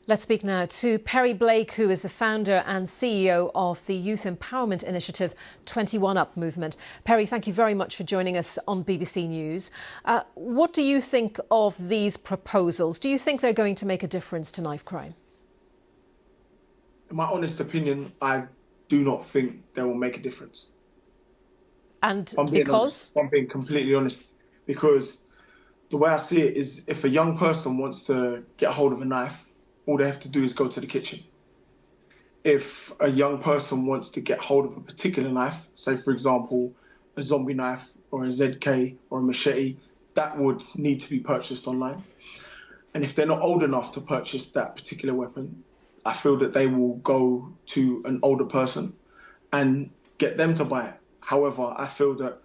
Let's speak now to Perry Blake, who is the founder and CEO of the youth empowerment initiative 21 Up movement. Perry, thank you very much for joining us on BBC News. What do you think of these proposals? Do you think they're going to make a difference to knife crime? In my honest opinion, I do not think they will make a difference. And because? I'm being completely honest. Because the way I see it is, if a young person wants to get hold of a knife, all they have to do is go to the kitchen. If a young person wants to get hold of a particular knife, say for example, a zombie knife or a ZK or a machete, that would need to be purchased online. And if they're not old enough to purchase that particular weapon, I feel that they will go to an older person and get them to buy it. However, I feel that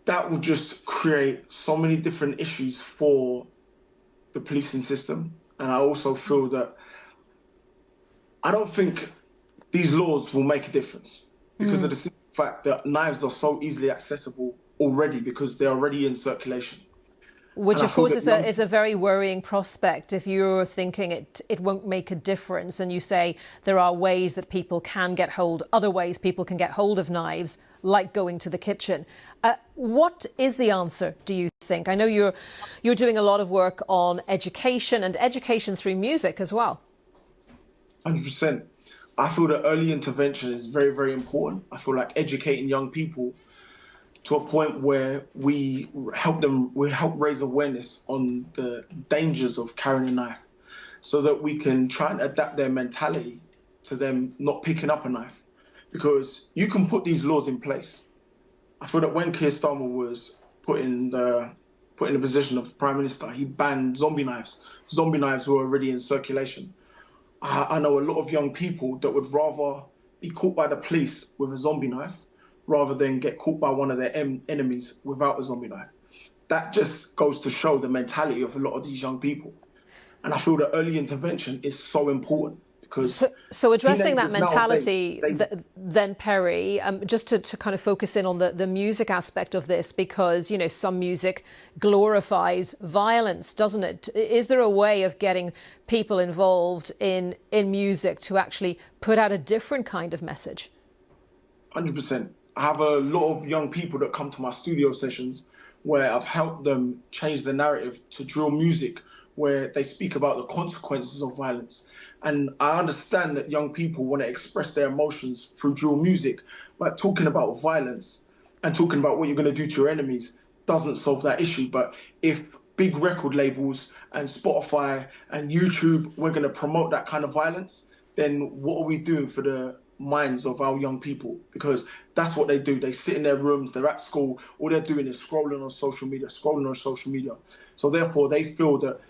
that will just create so many different issues for the policing system. And I also feel that I don't think these laws will make a difference because of the simple fact that knives are so easily accessible already because they're already in circulation. Which, of course, is a very worrying prospect if you're thinking it won't make a difference and you say there are ways that people can get hold, other ways people can get hold of knives, like going to the kitchen. What is the answer, do you think? I know you're doing a lot of work on education and education through music as well. 100%. I feel that early intervention is very, very important. I feel like educating young people to a point where we help raise awareness on the dangers of carrying a knife so that we can try and adapt their mentality to them not picking up a knife. Because you can put these laws in place. I feel that when Keir Starmer was put in the position of Prime Minister, he banned zombie knives. Zombie knives were already in circulation. I know a lot of young people that would rather be caught by the police with a zombie knife rather than get caught by one of their enemies without a zombie knife. That just goes to show the mentality of a lot of these young people. And I feel that early intervention is so important. So addressing that mentality, then, Perry, just to kind of focus in on the music aspect of this, because, you know, some music glorifies violence, doesn't it? Is there a way of getting people involved in music to actually put out a different kind of message? 100%. I have a lot of young people that come to my studio sessions where I've helped them change the narrative to drill music, where they speak about the consequences of violence. And I understand that young people want to express their emotions through drill music, but talking about violence and talking about what you're going to do to your enemies doesn't solve that issue. But if big record labels and Spotify and YouTube, we're going to promote that kind of violence, then what are we doing for the minds of our young people? Because that's what they do. They sit in their rooms, they're at school, all they're doing is scrolling on social media. So therefore, they feel that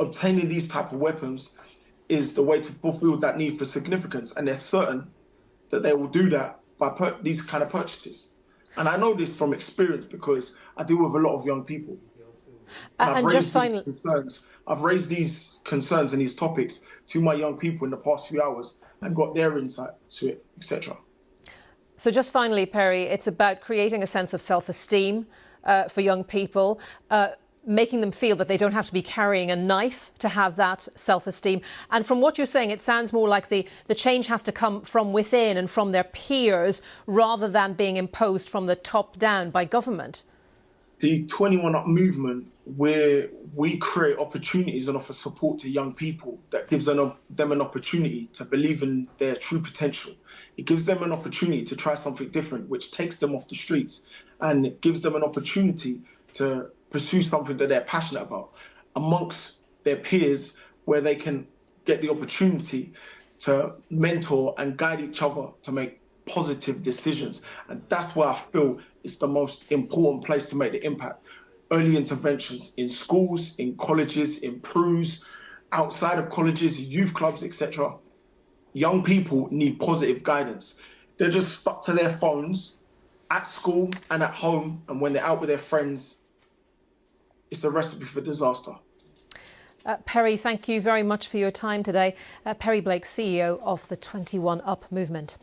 obtaining these type of weapons is the way to fulfill that need for significance. And they're certain that they will do that by these kind of purchases. And I know this from experience because I deal with a lot of young people. And just finally, I've raised these concerns and these topics to my young people in the past few hours and got their insight to it, etc. So just finally, Perry, it's about creating a sense of self-esteem for young people, making them feel that they don't have to be carrying a knife to have that self-esteem. And from what you're saying, it sounds more like the change has to come from within and from their peers rather than being imposed from the top down by government. The 21 Up movement, where we create opportunities and offer support to young people that gives them an opportunity to believe in their true potential. It gives them an opportunity to try something different, which takes them off the streets, and it gives them an opportunity to pursue something that they're passionate about amongst their peers, where they can get the opportunity to mentor and guide each other to make positive decisions. And that's where I feel it's the most important place to make the impact. Early interventions in schools, in colleges, in PRUs, outside of colleges, youth clubs, etc. Young people need positive guidance. They're just stuck to their phones at school and at home, and when they're out with their friends, it's a recipe for disaster. Perry, thank you very much for your time today. Perry Blake, CEO of the 21 Up movement.